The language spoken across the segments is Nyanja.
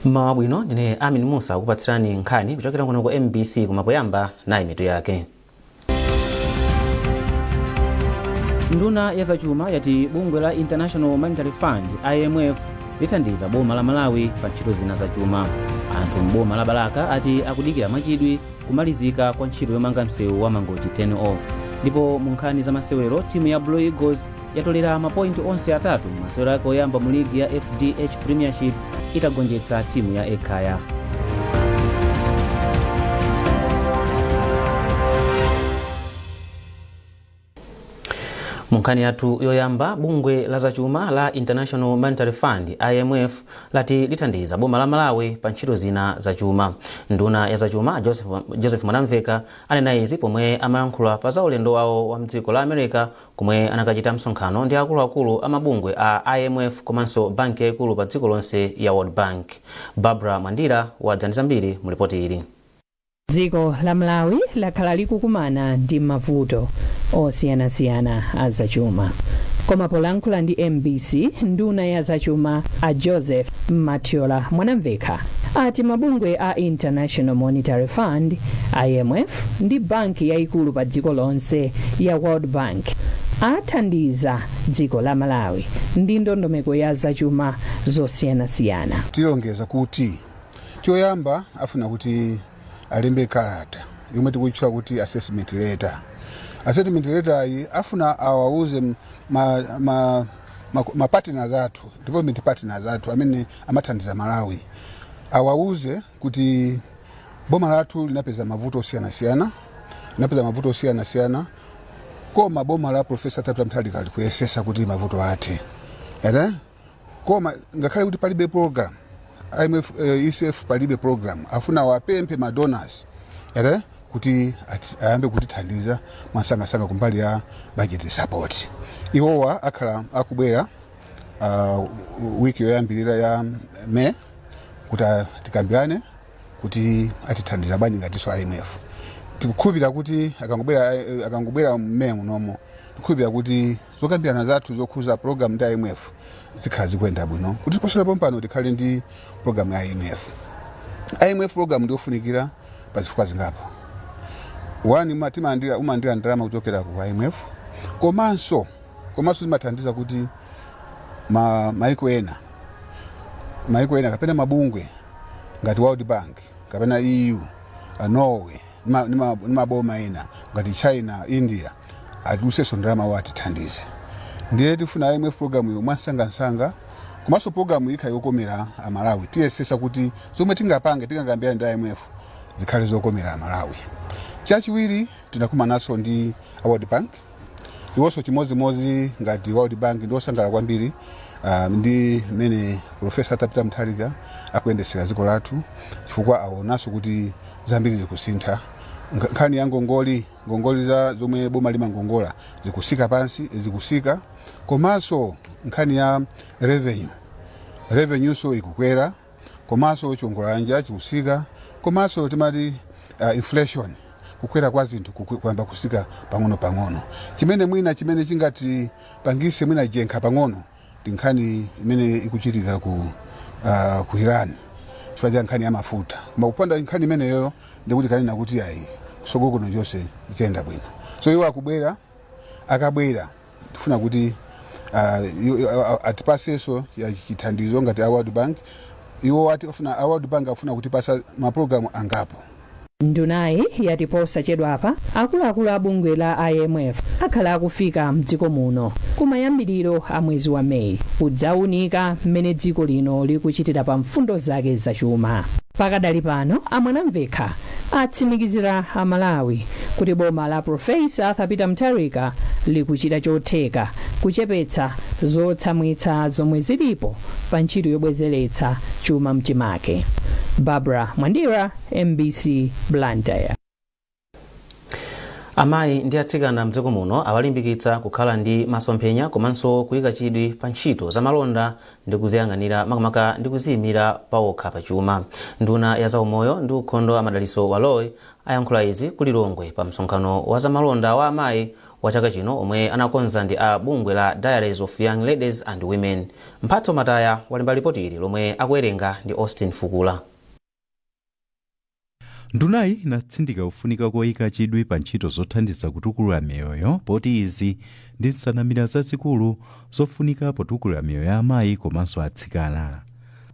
Mawabwino ndine Amin Musa kupatsirani nkhani kuchokera kuno ku MBC kumapoyamba nayi mitu yake. Nduna ya zachuma yati bungwe la International Monetary Fund IMF lithandiza boma la Malawi pa ntchito zina zachuma. Anthu m'boma la Balaka ati akudikira mwachidwi kumalizika kwa ntchito yomanga msewu wa Mangochi 10 off. Ndipo mu nkhani za masewero timu ya Blue Eagles yatolera mapointi onse atatu masewero ake oyamba mu ligi ya FDH Premiership itagonjetsa timu ya Ekaya. Munkhani yathu yoyamba, bungwe la zachuma la International Monetary Fund IMF lati lithandiza boma la Malawi pa ntchito zina zachuma. Nduna ya zachuma Joseph Mwanamveka anena izi pomwe amalankhula pa za ulendo wawo wa mdziko la America kumwe anakachita msonkhano ndi akuluakulu amabungwe a IMF komanso banki yaikulu pa dziko lonse ya World Bank. Barbara Mwandira wadzandiza mbiri mu ripoti ili. Dziko la Malawi lakhala likukumana ndi mavuto osiyanasiyana a zachuma. Koma polankhula ndi MBC, nduna ya zachuma a Joseph Matiola Mwanamveka ati mabungwe a International Monetary Fund IMF ndi banki yaikulu pa dziko lonse ya World Bank athandiza dziko la Malawi ndi ndondomeko ya zachuma zosiyanasiyana. Tilongeza kuti choyamba afuna kuti alembe kalata yomwe tikuitcha kuti assessment letter. Assessment letter iyi afuna awauze ma partners athu, development partners athu amene amathandiza Malawi, awauze kuti boma lathu linapeza mavuto osiyanasiyana, koma boma la Professor Tabita Mutharika likuyesesa kuti mavuto athe. Koma ngakhale kuti palibe program IMF ECF palibe program, afuna wapemphe ma donors kuti ayambe kutithandiza mwasangasanga kumbali ya budget support. Iwowa akhala akubwera wiki yoyambirira ya May kuti tikambirane kuti atithandiza bwanji ngatiso IMF. Tikukhulupirira kuti akangobwera May munomo, tikukhulupirira kuti zokambirana zathu zokhuza program ya IMF zikhala zikuyenda bwino. Kuti posera pompano tikhale ndi program ya IMF. IMF program ndiofunikira pa zifukwa zingapo. Wani umandira ndalama kuchokera ku IMF, komanso zimathandiza kuti maiko ena kapena mabungwe ngati World Bank kapena EU, Norway, maboma ena ngati China, India atiluseso ndalama watithandize. Ndiye tifuna IMF program yo mwasangasanga, komanso program ikha yokomera Malawi. Tiyesesa kuti zomwe tingakambirana ndi IMF zikhale zokomera Malawi. Chachiwiri tinakumanaso ndi World Bank. Iwonso chimozimozi ngati World Bank ndiosangala kwambiri ndi mene Professor Tabita Mutharika akuyendesera dziko lathu, chifukwa aonaso kuti zambiri zikusintha. Nkhani ya ngongoli za zomwe boma limangongola zikusika pansi, zikusika. Komanso nkhani ya revenue so ikukwera, komanso chongolanja chikusika, komanso timati inflation kukwera kwa zinthu kwamba kusika pang'ono. Chimene chingati pangise mwina jenkha pang'ono tinkhani imene ikuchitika ku Iran, chifukwa nkhani ya mafuta. Koma kupanda nkhani imeneyo ndikuti kanena kuti ayi kusogolo kuno jonse ziyenda bwino. So iwo akabwera tifuna kuti atipaseso ya chithandizo ngati World Bank. Iwo World Bank afuna kutipasa maprogramu angapo. Ndunayi yatiposa chedwapa akuluakulu abungwe la IMF akhala akufika mdziko muno kumayambiriro a mwezi wa May kudzaunika mmene dziko lino likuchitira pa mfundo zake zachuma. Pakadali pano Mwanamveka atsimikizira Malawi kuti boma la Professor Tabita Mutharika likuchita chotheka kuchepetsa zotsamwitsa zomwe zilipo pa ntchito yobwezeretsa chuma mchimake. Barbara Mwandira, MBC Blantyre. Amayi ndi atsikana mdziko muno awalimbikitsa kukhala ndi masomphenya komanso kuyika chidwi pa ntchito za malonda ndi kuziyang'anira makamaka ndi kuziyimira pawokha pa chuma. Nduna ya zaumoyo ndi ukhondo Amadaliso Waloy ayankhula izi ku Lilongwe pa msonkhano wa zamalonda wa amayi wa chaka chino omwe anakonza ndi a bungwe la Diaries of Young Ladies and Women. Mphatso Mataya walemba ripoti ili lomwe akuwerenga ndi Austin Fukula. Ndunayi inatsindika kufunika koyika chidwi pa ntchito zothandiza kutukula miyoyo poti izi ndi nsanamira zazikulu zofunika potukula miyoyo ya amayi komanso atsikana.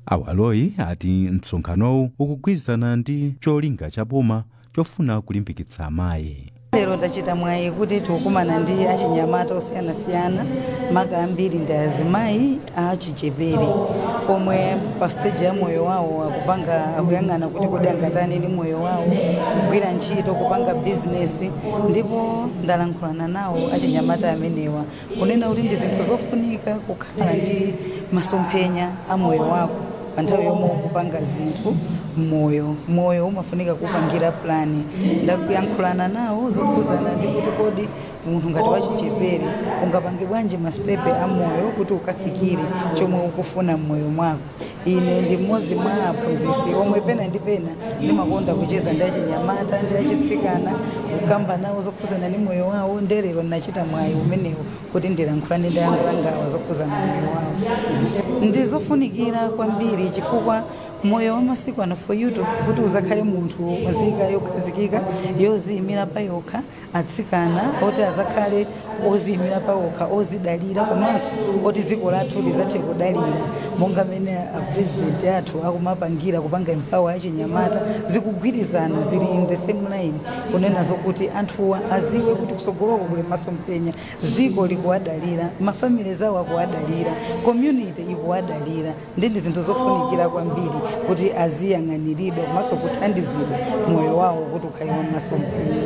Awaloyi ati msonkhanowu ukugwirizana ndi cholinga cha boma chofuna kulimbikitsa amayi. Lero ndachita mwayi kuti tikukumana ndi achinyamata osiyanasiyana maka ambiri ndi azimayi achichepere omwe pa stage ya moyo wawo akuyang'ana kuti kodi angatani ndi moyo wawo kugwira ntchito kupanga business, ndipo ndalankhulana nawo achinyamata amenewa kunena kuti ndi zinthu zofunika kukhala ndi masomphenya a moyo wako pa nthawi yomwe ukupanga zinthu. Moyo umafunika kupangira plani. Ndakuyankhulana nawo zokuzana ndi kuti kodi munthu ngati wachichepere ungapange bwanji mastepe a moyo kuti ukafikire chomwe ukufuna mmoyo mwako. Ine ndi mmodzi mwa aphunzitsi omwe pena ndi pena ndimakonda kucheza ndi achinyamata ndi achitsikana kukamba nawo zokuzana ndi moyo wawo. Ndelero ndinachita mwayi umenewo kuti ndilankhulane ndi anzangawa zokuzana moyo wawo. Ndizofunikira kwambiri chifukwa moyo wa masiku ano for you kuti uzakhale munthu wazika yokhazikika yoziyimira pa yokha, atsikana oti azakhale oziyimira pa okha, ozidalira komanso oti dziko lathu lizathe kudalira monga mene president athu akumapangira kupanga empower achinyamata zikugwirizana zili in the same line kunena zokuti anthuwa aziwe kuti kusogoloko kuli masomphenya, dziko likuwadalira, mafamily zawo akuwadalira, community ikuwadalira. Ndi zinthu zofunikira kwambiri kuti aziyang'aniridwa komanso kuthandizidwa moyo wawo kuti ukhale wa masomphenya.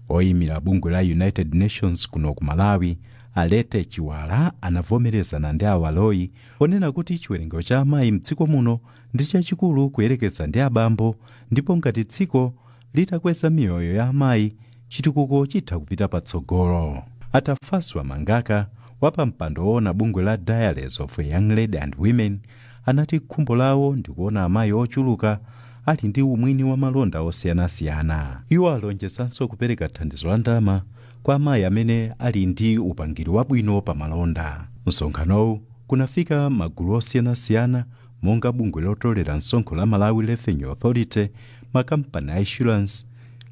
Oyimira bungwe la United Nations kuno ku Malawi Alete Chiwala anavomerezana ndi awaloyi onena kuti chiwerengero cha amayi mdziko muno ndi chachikulu kuyerekeza ndi abambo, ndipo ngati dziko litakweza miyoyo ya amayi chitukuko chitha kupita patsogolo. Atafaswa Mangaka wapa mpando woona bungwe la Diaries of Young Ladies and Women anati khumbo lawo ndikuona amayi ochuluka ali ndi umwini wa malonda osiyanasiyana. Iwo alonjezanso kupereka thandizo la ndalama kwa amayi amene ali ndi upangiri wabwino pa malonda. Msonkhanowu kunafika magulu osiyanasiyana monga bungwe lotolera msonkho la Malawi Revenue Authority, makampani a insurance,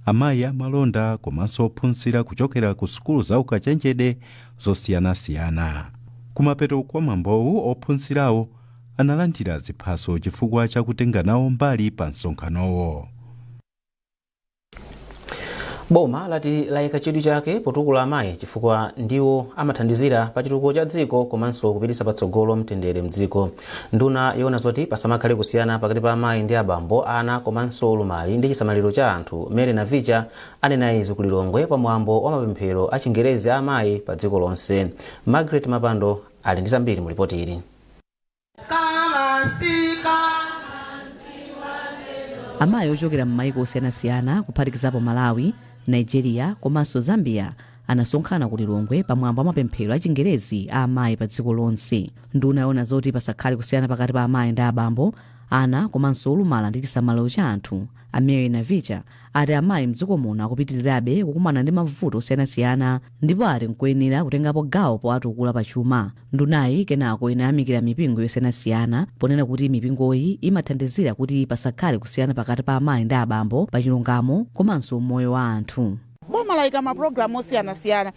amayi amalonda komanso ophunzira kuchokera ku sukulu za ukachenjede zosiyanasiyana. Kumapeto kwa mwambowu ophunzirawo analandira ziphaso chifukwa chakutenga nawo mbali pa msonkhanowo. Boma lati layika chidwi chake potukula amayi chifukwa ndiwo amathandizira pa chitukuko cha dziko komanso kupititsa patsogolo mtendere mdziko. Nduna yona zoti pasamakhale kusiyana pakati pa amayi ndi abambo, ana komanso lumali ndi chisamaliro cha anthu, Mary Navicha anena izi ku Lilongwe pa mwambo wa mapemphero a Chingerezi a amayi pa dziko lonse. Margaret Mapando ali ndi zambiri mu ripoti ili. Amayi ochokera m'mayiko osiyanasiyana kuphatikizapo Malawi, Nigeria komanso Zambia anasonkhana ku Lilongwe pa mwambo wa mapemphero a Chingerezi a amayi pa dziko lonse. Nduna yona zoti pasakhale kusiyana pakati pa amayi ndi abambo, ana komanso olumala ndi chisamaliro cha anthu, Mary Navicha ati amayi mdziko muno akupitirirabe kukumana ndi mavuto osiyanasiyana ndipo ati nkuyenera kutengapo gawo powatukula pachuma. Ndunayi kenako inayamikira mipingo yosiyanasiyana ponena kuti mipingoyi imathandizira kuti pasakhale kusiyana pakati pa amayi ndi abambo pa chilungamo komanso moyo wa anthu. Boma layika mapulogalamu osiyanasiyana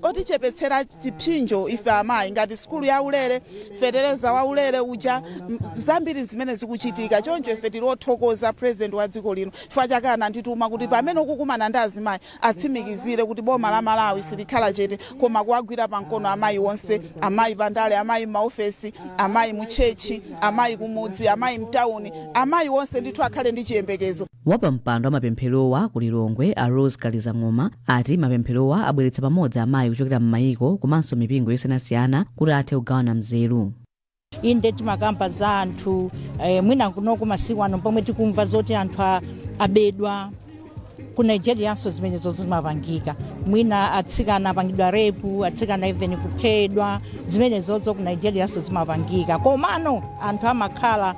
otichepetsera chipsinjo ife amayi ngati skulu ya ulere, fetereza wa ulere uja, zambiri zimene zikuchitika. Choncho ife tilothokoza president wa dziko lino chifukwa chake anandituma kuti pamene ukukumana ndi azimayi atsimikizire kuti boma la Malawi silikhala chete koma kuwagwira pamkono amayi onse, amayi pandale, amayi maofesi, amayi muchechi, amayi kumudzi, amayi mtauni, amayi onse ndithu akhale ndi chiyembekezo. Wapa mpando wa mapempherowa ku Lilongwe a Rose Kalizang'oma ati mapempherowa abweretsa pamodzi amayi kuchokera m'mayiko komanso mipingo yosiyanasiyana kuti athe kugawana mzeru. Inde timakamba za anthu mwina kunoku masiku ano pomwe tikumva zoti anthu abedwa ku Nigeria so zimenezo zimapangika. Mwina atsikana apangidwa repu, atsikana even kuphedwa, zimenezo ku Nigeria so zimapangika. Komano anthu amakhala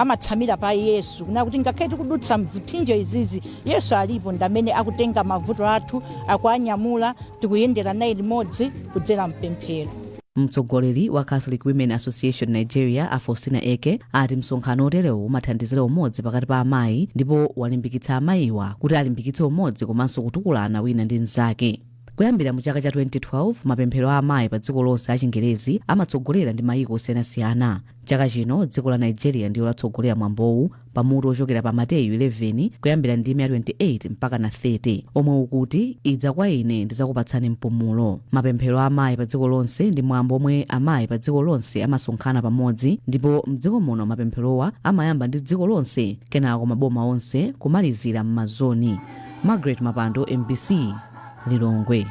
amatsamira pa Yesu kuna kuti ngakhale tikudutsa mziphinjo izizi Yesu alipo ndamene akutenga mavuto athu akuanyamula tikuyendera naye limodzi kudzera mpemphero. Mtsogoleri wa Catholic Women Association Nigeria Afosina Eke ati msonkhano oterewo umathandizira umodzi pakati pa amayi ndipo walimbikitsa amayiwa kuti alimbikitse umodzi komanso kutukulana wina ndi mnzake. Kuyambira mu chaka cha 2012 mapemphero a amayi pa dziko lonse achingerezi amatsogolera ndi mayiko osiyanasiyana. Chaka chino dziko la Nigeria ndiyo latsogolera mwambowu pamutu ochokera pa Mateyu 11 kuyambira ndime ya 28 mpaka na 30 omwe ukuti idza kwa ine ndidzakupatsani mpumulo. Mapemphero a amayi pa dziko lonse ndi mwambo omwe amayi pa dziko lonse amasonkhana pamodzi ndipo mdziko muno mapempherowa amayamba ndi dziko lonse kenako maboma onse kumalizira m'mazoni. Margaret Mapando, MBC Lilongwe.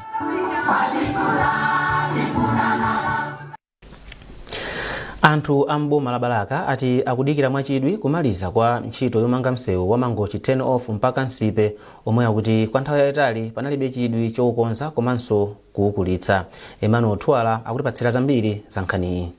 Anthu amboma la Balaka ati akudikira mwachidwi kumaliza kwa ntchito yomanga msewu wa Mangochi 10 off mpaka Nsipe omwe akuti kwa nthawi yayitali panalibe chidwi choukonza komanso kuukulitsa. Emmanuel Twala akutipatsira zambiri za nkhaniyi.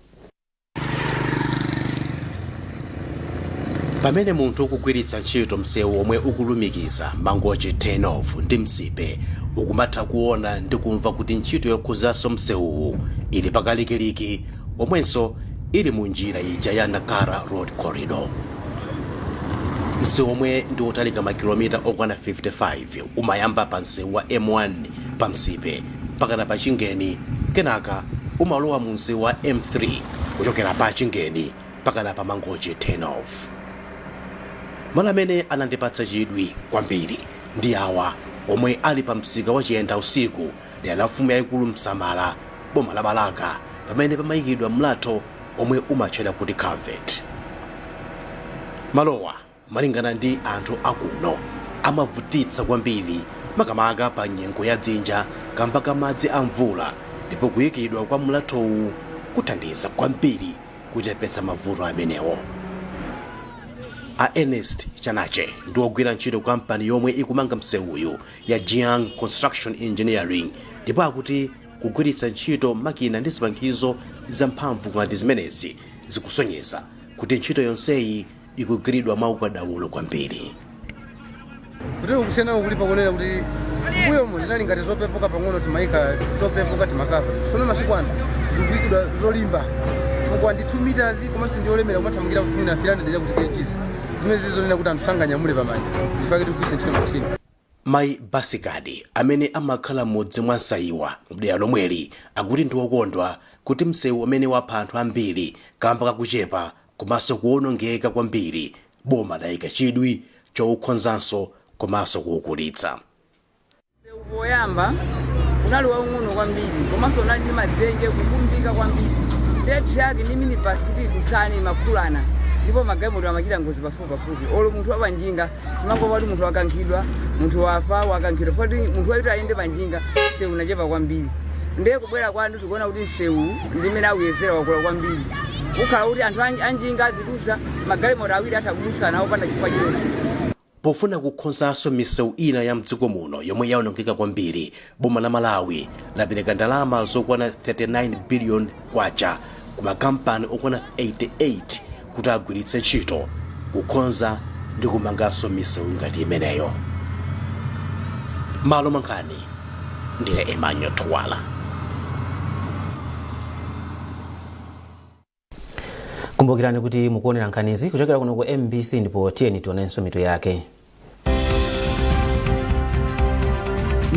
Pamene munthu ukugwiritsa ntchito msewu omwe ukulumikiza Mangochi 10 off ndi Nsipe ukumatha kuona ndi kumva kuti ntchito yokhuzanso msewuwu ili pakalikiliki omwenso ili mu njira ija ya Nakara Road Corridor. Msewu omwe ndi utalika makilomita okwana 55 umayamba pa msewu wa M1 pa Nsipe mpaka pa Chingeni kenaka umalowa mu msewu wa M3 kuchokera pa Chingeni mpaka pa Mangochi 10 off. Malo amene anandipatsa chidwi kwambiri ndi awa omwe ali pa msika wa Chiyenda usiku ndi anafumu yaikulu Msamala boma la Balaka pamene pamayikidwa mlatho omwe umatchedwa kuti culvert. Malowa malingana ndi anthu akuno amavutitsa kwambiri makamaka pa nyengo ya dzinja kamba ka madzi a mvula ndipo kuyikidwa kwa mlathowu kuthandiza kwambiri kuchepetsa mavuto amenewo. A Ernest Chanache ndi ogwira ntchito kampani yomwe ikumanga msewuyu ya Jiang Construction Engineering ndipo akuti kugwiritsa ntchito makina ndi zipangizo zamphamvu ngati zimenezi zikusonyeza kuti ntchito yonseyi ikugwiridwa mwaukadaulo kwambiri. Kuti ukusiyana ukulipa kuonera kuti mbuyo muzinali ngati zopepuka pang'ono timayika topepuka timakava sono masiku ano zikuyikidwa zolimba chifukwa ndi 2 meters komanso ndi olemera kumathamangira kufuna 300 deja kuti kgs zimene zizonena kuti anthu sanganyamule pamanja chifukwa kuti kugwiritsa ntchito machini. Mai Basikadi amene amakhala mmodzi mwa nsayiwa mdera lomweli akuti ndi wokondwa kuti msewu amene wapha anthu ambiri kamba kakuchepa komanso kuwonongeka kwambiri boma layika chidwi choukonzanso komanso kuukulitsa. Msewu poyamba unali waung'ono kwambiri komanso unali ndi madzenje kukumbika kwambiri ndeti yake ni minibus kuti idusane makulana ndipo magalimoto amachita ngozi pafupi olo munthu wapanjinga simango pati munthu wakankhidwa munthu wafa wakankhidwa foti munthu waiti ayende panjinga msewu unachepa kwambiri ndiye kubwera kwanu tikuona kuti msewu ndimene awuyezera wakula kwambiri ukhala kuti anthu anjinga azidusa magalimoto awiri atakudusana opanda chifukwa chilonse. Pofuna kukhonzanso misewu ina ya mdziko muno yomwe yaonongeka kwambiri boma la Malawi lapereka ndalama zokwana 39 billion kwacha ku makampani okwana 88 kuti agwiritse ntchito kukhonza ndi kumanganso misewu ngati imeneyo. Malo mankhani ndine Emmanuel Twala. Kumbukirani kuti mukuonera nkhanizi kuchokera kuno ku MBC ndipo tiyeni tionenso mitu yake.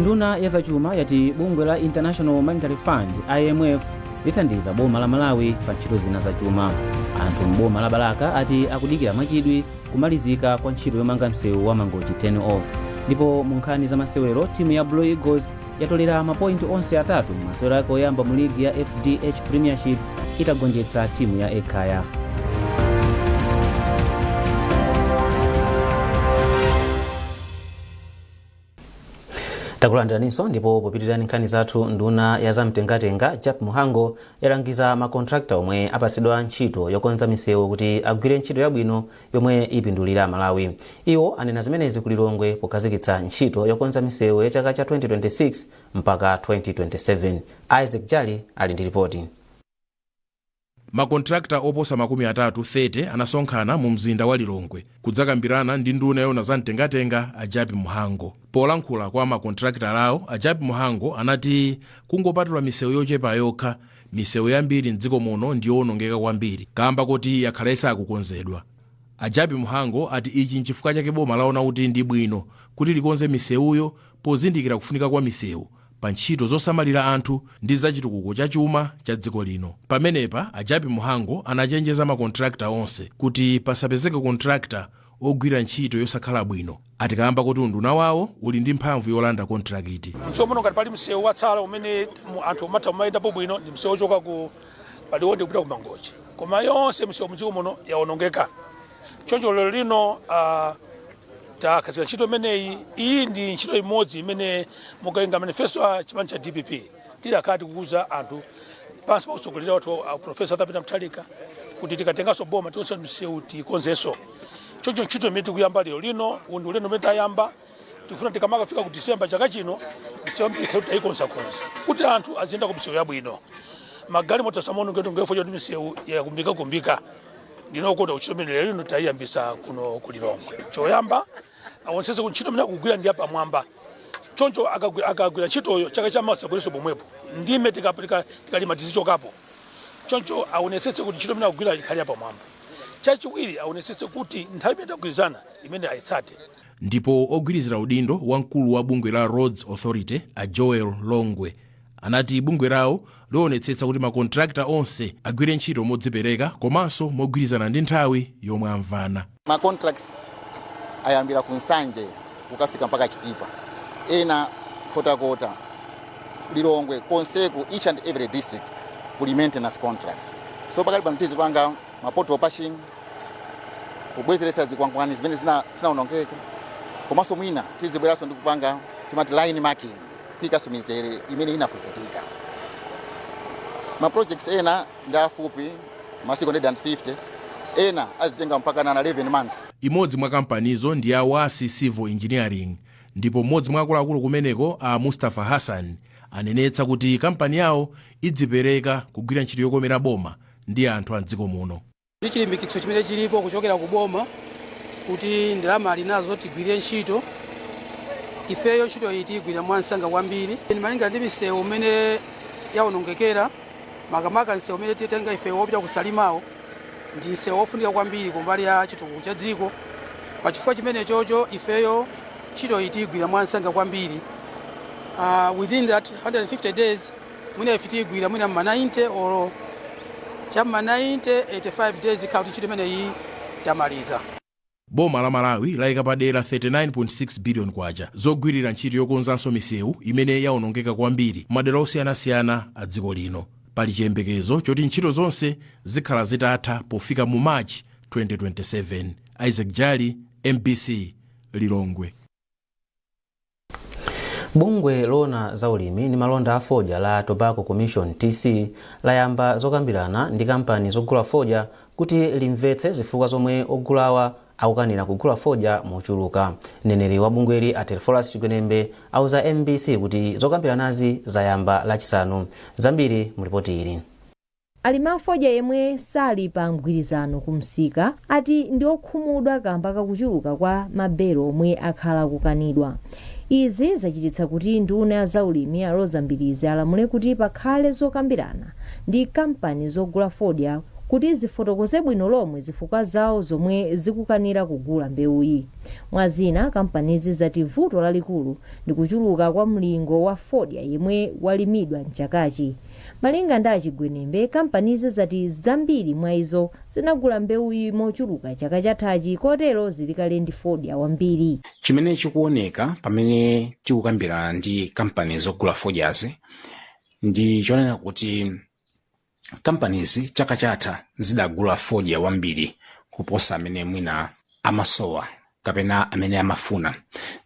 Nduna ya zachuma yati bungwe la International Monetary Fund IMF lithandiza boma la Malawi pa ntchito zina zachuma. Anthu mboma la Balaka ati akudikira mwachidwi kumalizika kwa ntchito yomanga msewu wa Mangochi 10 off. Ndipo mu nkhani za masewero timu ya Blue Eagles yatolera mapointi onse atatu masewero yake oyamba mu ligi ya FDH Premiership itagonjetsa timu ya Ekaya. Takulandiranso ndipo popitirani nkhani zathu nduna ya zamtengatenga Jap Muhango yalangiza makontrakta omwe apasidwa ntchito yokonza misewu kuti agwire ntchito yabwino yomwe ipindulira Malawi. Iwo anena zimenezi ku Lilongwe pokazikitsa ntchito yokonza misewu ya chaka cha 2026 mpaka 2027. Isaac Jali ali ndi ripoti. makontrakta oposa 30 anasonkhana mu mzinda wa Lilongwe kudzakambirana ndi nduna yona za mtengatenga a Japi Muhango. Polankhula kwa makontrakta lawo, a Japi Muhango anati kungopatula misewu yochepa yokha, misewu yambiri mdziko muno ndi yowonongeka kwambiri kamba kuti yakhalesa akukonzedwa. A Japi Muhango ati ichi nchifukwa chake boma laona kuti ndi bwino kuti likonze misewuyo pozindikira kufunika kwa misewu pa ntchito zosamalira anthu ndi zachitukuko cha chuma cha dziko lino. Pamenepa a Japi Muhango anachenjeza makontrakta onse kuti pasapezeke kontrakta ogwira ntchito yosakhala bwino, atikamba kuti unduna wawo uli ndi mphamvu yolanda kontrakiti. Msewu muno ngati pali msewu watsala umene anthu amatha kumayitapo bwino ndi msewu ochoka ku Paliwonde kupita ku Mangochi, koma yonse msewu mdziko muno yawonongeka. Choncho lero lino takazira ntchito imeneyi. Iyi ndi ntchito imodzi imene mukalenga manifesto a chipani cha DPP tidakati kukuza anthu pansi pa kutsogolera wathu Profesa Tapita Mutharika kuti tikatenganso boma tionse msewu tikonzenso. Choncho ntchito imene tikuyamba lero lino ndi ulendo umene tayamba, tikufuna tikamakafika ku Disemba chaka chino msewu mbiri tayikonzakonza kuti anthu aziyenda ku msewu yabwino. Magalimoto asamonongedwe ngefo choti msewu yakumbika ndinokota kuchito mene lero lino tayiyambisa kuno ku Lilongwe. Choyamba awonsese kuntchito mene akugwira ndi apamwamba. Choncho akagwira ntchitoyo chaka chamawa sabwereso pomwepo ndime tikalima tizichokapo. Choncho awonesese kuti ntchito mene akugwira ikhali apamwamba. Chachiwiri awonesese kuti nthawi imene takugwirizana imene ayitsate. Ndipo ogwirizira udindo wamkulu wa bungwe la Roads Authority a Joel Longwe anati bungwe lawo lionetsetsa kuti makontrakta onse agwire ntchito modzipereka komanso mogwirizana ndi nthawi yomwe amvana. Makontrakts ayambira ku Nsanje kukafika mpaka Chitipa, ena kota Lilongwe konseku each and every district kuli maintenance contracts. So pakali pano tizipanga mapoto patching kubwezeresa zikwangwani zimene zinaonongeka, komanso mwina tizibweranso ndi kupanga timati line marking pikaso mizere imene inafufutika. Ma projects ena ndi afupi masiku 150, ena azitenga mpaka na 11 months. Imodzi mwa kampanizo ndi ya Wasi Civil Engineering, ndipo mmodzi mwa akuluakulu kumeneko a Mustafa Hassan anenetsa kuti kampani yawo idzipereka kugwira ntchito yokomera boma ndi anthu a dziko muno. Chilimbikitso chimene chilipo kuchokera ku boma kuti ndalama ali nazo tigwire ntchito. Ifeyo ntchito iyi tigwira mwansanga kwambiri. Malinga ndi misewu umene yawonongekera, makamaka msewu umene titenga ifeyo wopita kusalimawo ndi msewu wofunika kwambiri kumbali ya chitukuko cha dziko. Pachifukwa chimene chocho ifeyo ntchito iyi tigwira mwansanga kwambiri. Within that 150 days mwina ife tigwira mwina ma 90 or chama 85 days kauti ntchito imene iyi tamaliza. Boma la Malawi layika padera 39.6 billion kwacha zogwirira ntchito yokonzanso misewu imene yawonongeka kwambiri madera osiyanasiyana a dziko lino. Pali chiyembekezo choti ntchito zonse zikhala zitatha pofika mu March 2027. Isaac Jali, MBC, Lilongwe. Bungwe lona za ulimi ni malonda a fodya la Tobacco Commission TC layamba zokambirana ndi kampani zogula fodya kuti limvetse zifukwa zomwe ogulawa akukanira kugula fodya mochuluka. Mneneri wa bungweli a Telforas Chigwenembe auza MBC kuti zokambiranazi zayamba lachisanu. Zambiri mulipoti ili. Alimi a fodya yemwe sali pa mgwirizano kumsika ati ndi okhumudwa kamba kakuchuluka kwa mabelo omwe akhala kukanidwa. Izi zachititsa kuti nduna ya zaulimi a Rosa Mbilizi alamule kuti pakhale zokambirana ndi kampani zogula fodya kuti zifotokoze bwino lomwe zifukwa zawo zomwe zikukanira kugula mbewuyi. Mwazina kampanizi zati vuto lalikulu ndi kuchuluka kwa mlingo wa fodya yemwe walimidwa mchakachi. Malinga ndi Achigwenembe, kampanizi zati zambiri mwa izo zinagula mbewuyi mochuluka chaka chathachi kotero zilikale ndi fodya wambiri. Chimene chikuoneka pamene tikukambirana ndi kampani zogula fodyazi ndi chonena kuti kampanizi chaka chatha zidagula fodya wambiri kuposa amene mwina amasowa kapena amene amafuna.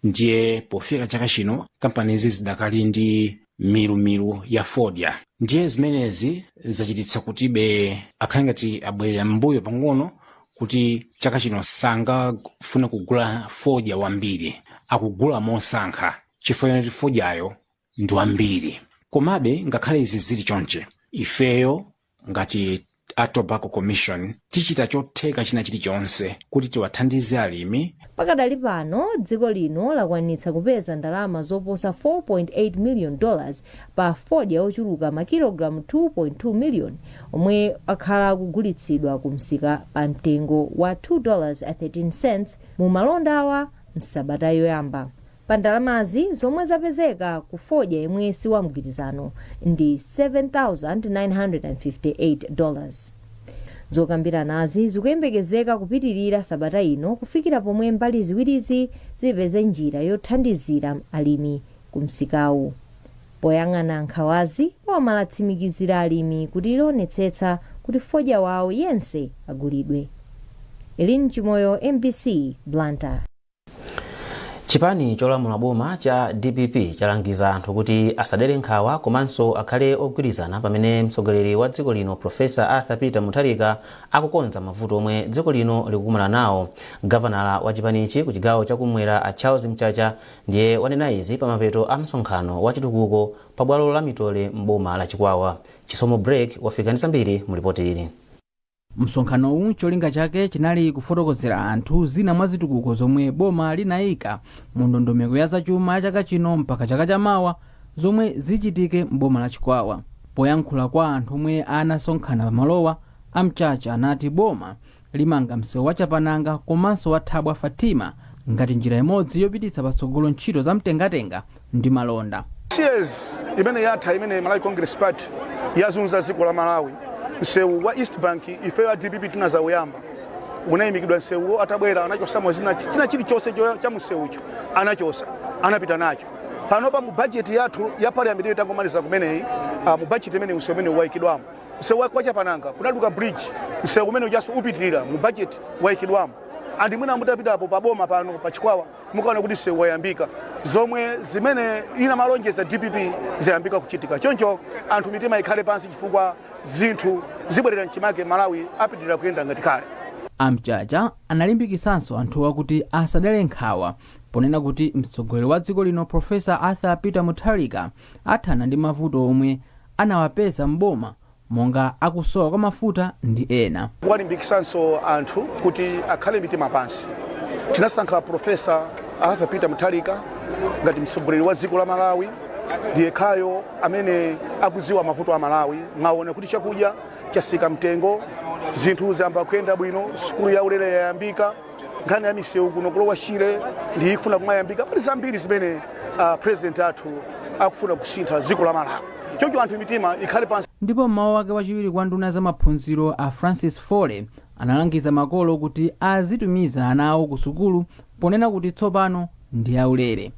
Ndiye pofika chaka chino kampanizi zidakali ndi milu ya fodya. Ndiye zimenezi zachititsa kuti akhale ngati abwerera mbuyo pang'ono kuti chaka chino sangafuna kugula fodya wambiri, akugula mosankha chifukwa kuti fodyayo ndi wambiri. Komabe ngakhale izi zili chonche, ifeyo ngati a Tobacco Commission tichita chotheka china chilichonse kuti tiwathandize alimi. Pakadali pano dziko lino lakwanitsa kupeza ndalama zoposa $4.8 million pa fodya ochuluka makilogramu 2.2 million omwe akhala kugulitsidwa kumsika pa mtengo wa $2.13 mu malonda awa msabata yoyamba. Pa ndalamazi zomwe zapezeka ku fodya yemwe si wa mgwirizano ndi $7,958. Zokambiranazi zikuyembekezeka kupitirira sabata ino kufikira pomwe mbali ziwirizi zipeze njira yothandizira alimi kumsikawu. Poyang'ana nkhawazi amalatsimikizira alimi kuti ilonetsetsa kuti fodya wawo yense agulidwe. Elin Chimoyo, MBC, Blantyre. Chipani cholamula boma cha DPP chalangiza anthu kuti asadere nkhawa komanso akhale ogwirizana pamene mtsogoleri wa dziko lino Profesa Arthur Peter Mutharika akukonza mavuto omwe dziko lino likukumana nawo. Gavanala wa chipanichi ku chigawo chakumwera a Charles Mchacha ndiye wanena izi pa mapeto a msonkhano wa chitukuko pa bwalo la Mitole m'boma la Chikwawa. Chisomo Break wafika ndi zambiri mu ripoti ili. Msonkhanowu cholinga chake chinali kufotokozera anthu zina mwa zitukuko zomwe boma linayika mu ndondomeko ya zachuma chaka chino mpaka chaka chamawa zomwe zichitike m'boma la Chikwawa. Poyankhula kwa anthu omwe anasonkhana pamalowa, Amchacha anati boma limanga msewu wa Chapananga komanso wa Thabwa Fatima ngati njira imodzi yopititsa patsogolo ntchito za mtengatenga ndi malonda. CS imene yatha imene Malawi Congress Party yazunza dziko la Malawi. Msewu wa East Bank ife wa DPP tunazauyamba unayimikidwa msewu atabwera anachosa mwazina china chilichonse cha msewucho anachosa anapita nacho panopa mu budget yathu ya parliament itangomaliza kumeneyi mu budget imene msewu umene waikidwamo msewu wa Chapananga kunaduka bridge msewu umene ujaso upitirira mu budget waikidwamo andi mwina mutapitapo paboma pano pa Chikwawa mukaona kuti msewu wayambika zomwe zimene ina malonjeza DPP ziyambika kuchitika choncho anthu mitima ikhale pansi chifukwa zinthu zibwerera mchimake Malawi apitirira kuyenda ngati kale. Amchacha analimbikisanso anthu akuti asadere nkhawa ponena kuti mtsogoleri wa dziko lino Profesa Arthur Peter Mutharika athana ndi mavuto omwe anawapeza m'boma monga akusowa kwa mafuta ndi ena. Walimbikisanso anthu kuti akhale mitima pansi. Tinasankha Profesa Arthur Peter Mutharika ngati mtsogoleri wa dziko la Malawi ndiye khayo amene akudziwa mavuto a Malawi. Mwaona kuti chakudya chasika mtengo, zinthu zamba kuyenda bwino, sukulu ya ulere yayambika, nkhani ya misewu kuno kulowa Shire ndi ikufuna kumayambika. Pali zambiri zimene president athu akufuna kusintha dziko la Malawi. Choncho anthu mitima ikhale pansi. Ndipo mmawa wake wachiwiri kwa nduna za maphunziro a Francis Fole analangiza makolo kuti azitumiza ana awo ku sukulu ponena kuti tsopano ndi aulere.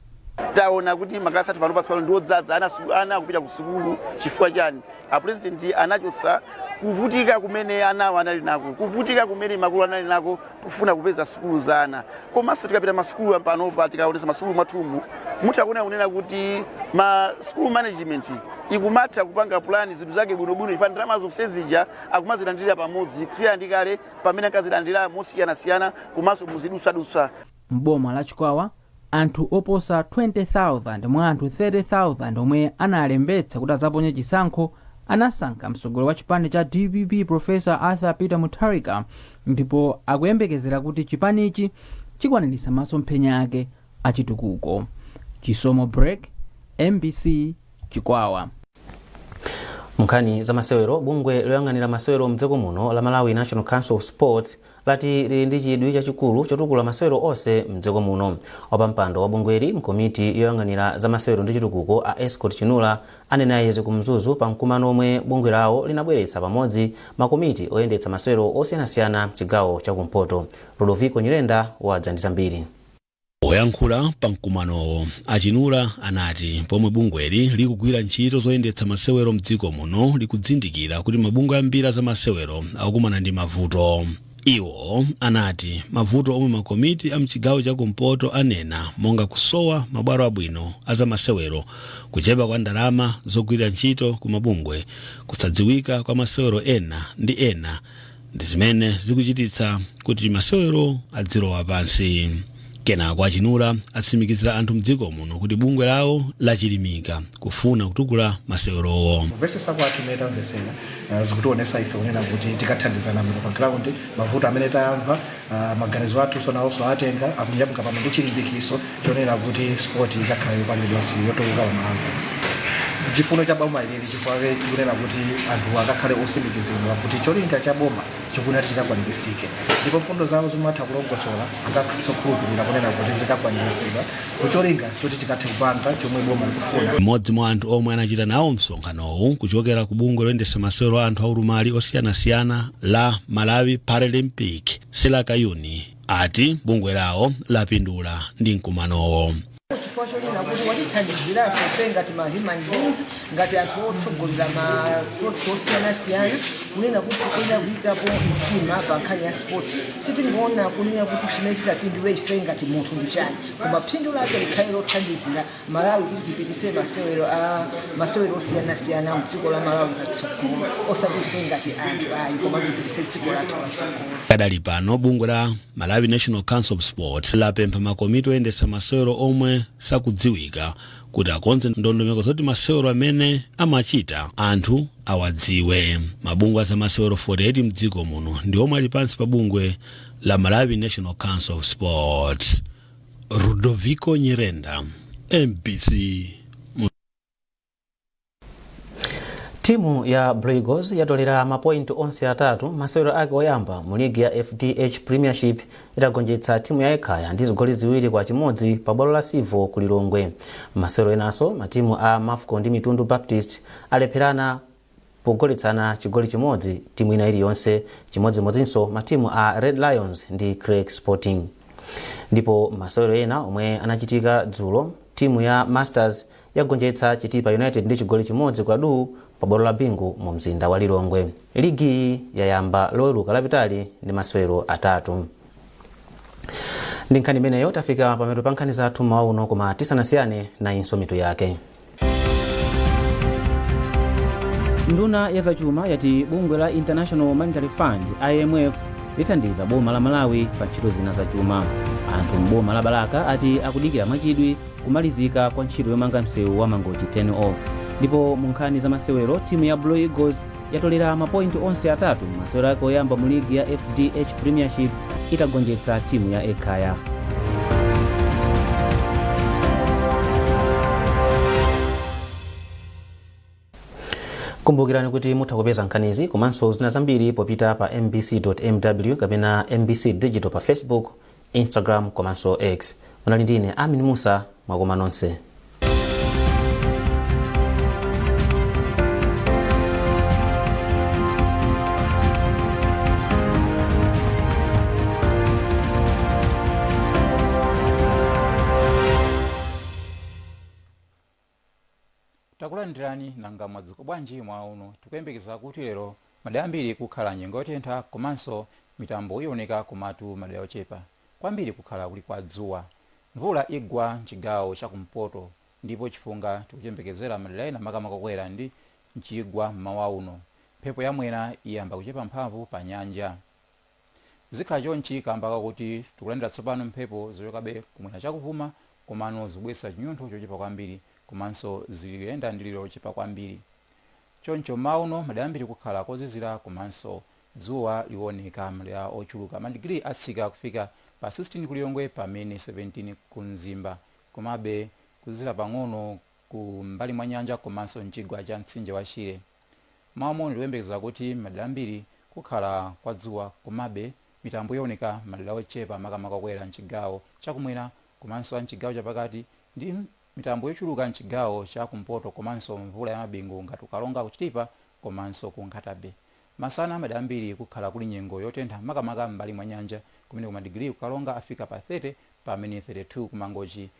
Taona kuti maklasi athu pano pasipano ndiodzaza ana kupita ku sukulu chifukwa chani? A president anachosa kuvutika kumene anawo anali nako, kuvutika kumene makulu anali nako kufuna kupeza sukulu za ana. Komanso tikapita masukulu panopa tikaonesa masukulu mwathumu mutakuona kunena kuti ma school management ikumatha kupanga plani zinthu zake bwinobwino ifa ndalama zonse zija akumazilandira pamodzi kusiyana ndi kale pamene ankazilandira mosiyanasiyana komanso muzidusadusa. M'boma la Chikwawa anthu oposa 20,000 mwa anthu 30,000 omwe analembetsa kuti azaponye chisankho anasankha mtsogoleri wa chipani cha DPP Profesa Arthur Peter Mutharika ndipo akuyembekezera kuti chipanichi chikwanirisa masomphenya ake achitukuko. Chisomo Break, MBC, Chikwawa. Mkhani za masewero, bungwe loyang'anira masewero mdziko muno la Malawi National Council of Sports lati lili ndi chidwi chachikulu chotukula masewero onse mdziko muno. Wapampando wa bungweli mkomiti yoyang'anira za masewero ndi chitukuko a Escort Chinula anena izi kumzuzu pa mkumano omwe bungwe lawo linabweretsa pamodzi makomiti oyendetsa masewero osiyanasiyana mchigawo chakumpoto. Ludovico Nyirenda wadza ndi zambiri. Oyankhula pa mkumanowo Achinula anati pomwe bungweli likugwira ntchito zoyendetsa masewero mdziko muno likudzindikira kuti mabungwe ambiri za masewero akukumana ndi mavuto. Iwo anati mavuto omwe makomiti a mchigawo chakumpoto anena monga kusowa mabwalo abwino za masewero, kuchepa kwa ndalama zogwirira ntchito ku mabungwe, kusadziwika kwa masewero ena ndi ena ndi zimene zikuchititsa kuti masewero adzilowa pansi. kenako achinula atsimikizira anthu mdziko muno kuti bungwe lawo lachilimika kufuna kutukula masewerowo. Mvesesa kwathu meta mvesera zikutionesa ife kunena kuti tikathandizana muno pa ground mavuto amene tayamva maganizo athu sonawonso atenga akunyamuka pamwe ndi chilimbikiso chonena kuti sport ikakhale yopangidwa yotoka Malawi. Chifuno cha boma ili chifukwa kunena kuti anthu akakhale osindikizidwa kuti cholinga cha boma chikuna chikakwaniritsidwe ndipo mfundo zawo zimatha kulongosola akakhulupirira kunena kuti zikakwaniritsidwa kucholinga choti tikathe kupanga chomwe boma likufuna. Mmodzi mwa anthu omwe anachita nawo msonkhanowu kuchokera ku bungwe loyendetsa masewero a anthu aulumali osiyanasiyana la Malawi Paralympic Sela Kayuni ati bungwe lawo lapindula ndi mkumanowo. Chifukwa chonena kuti watithandizira ife ngati ma human beings ngati anthu otsogolera ma sports osiyanasiyana kunena kuti tikuyenda kuyikapo mtima pa nkhani ya sports sitingoona kunena kuti chimene chitapindule ife ngati munthu ndi chani koma phindu lake likhale lothandizira Malawi kuti tipitise masewero osiyanasiyana mdziko la Malawi patsogolo osati ife ngati anthu ayi koma tipitise dziko lathu patsogolo. Kadali pano bungwe la Malawi National Council of Sports lapempha makomiti oyendetsa masewero omwe sakudziwika kuti akonze ndondomeko zoti masewero amene amachita anthu awadziwe. Mabungwe za masewero 48 mdziko muno ndi omwe ali pansi pa bungwe la Malawi National Council of Sports. Rudovico Nyirenda, MBC. Timu ya Blue Eagles yatolera mapointi onse atatu masewero ake oyamba mu ligi ya FDH Premiership itagonjetsa timu ya Ekaya ndi zigoli ziwiri kwa chimodzi pa bwalo la Sivo ku Lilongwe. Masewero enaso matimu a Mafco ndi Mitundu Baptist alepherana pogoletsana chigoli chimodzi timu ina iliyonse chimodzimodzinso matimu a Red Lions ndi Craig Sporting. Ndipo masewero ena omwe anachitika dzulo timu ya Masters yagonjetsa Chitipa United ndi chigoli chimodzi kwa du pa bwalo la Bingu mu mzinda wa Lilongwe. Ligi yayamba loweruka lapitali ndi masewero atatu. Ndi nkhani imeneyo tafika pamapeto pa nkhani zathu mmawa uno koma tisanasiyane na insomitu yake. Nduna ya zachuma yati bungwe la International Monetary Fund IMF lithandiza boma la Malawi pa ntchito zina zachuma. Anthu mboma la Balaka ati akudikira mwachidwi kumalizika kwa ntchito yomanga msewu wa Mangochi 10 off. Ndipo mu nkhani za masewero timu ya Blue Eagles yatolera mapointi onse atatu masewero ake oyamba mu ligi ya FDH Premiership itagonjetsa timu ya Ekaya. Kumbukirani kuti mutha kupeza nkhanizi komanso zina zambiri popita pa mbc.mw kapena MBC Digital pa Facebook, Instagram komanso X. Munali ndine Amin Musa, mwakoma nonse. Takulandirani nanga mwadziko bwanji mwa uno tikuyembekeza kuti lero madera ambiri kukhala nyengo yotentha komanso mitambo ioneka komatu madera ochepa kwambiri kukhala kuli kwa dzuwa. Mvula igwa mchigawo chakumpoto ndipo chifunga tikuchembekezera madera ena makamaka kwera ndi mchigwa mmawa uno. Mphepo yamwera iyamba kuchepa mphamvu pa nyanja. Zikhala chonchi kamba kuti tikulandira tsopano mphepo zochokabe kumwera chakupuma komano zibwesa chinyuntho chochepa kwambiri komanso ziliyenda ndililo lochepa kwambiri. Choncho mauno madera ambiri kukhala kozizira komanso dzuwa liwoneka madera ochuluka madigiri atsika kufika pa 16 ku Lilongwe pamene 17 ku Mzimba komabe kuzizira pang'ono ku mbali mwa nyanja komanso mchigwa cha mtsinje wa Shire. Maumo ndiyembekeza kuti madera ambiri kukhala kwa dzuwa komabe mitambo ioneka madera ochepa makamaka kwera mchigawo chakumwera komanso mchigawo chapakati ndi mitambo yochuluka mchigawo chakumpoto komanso mvula ya mabingu ngati Ukalonga ku Chitipa komanso ku Nkatabe. Masana madera ambiri kukhala kuli nyengo yotentha makamaka mbali mwa nyanja kumene ku madigiri Ukalonga afika pa 30 pamene 32 ku Mangochi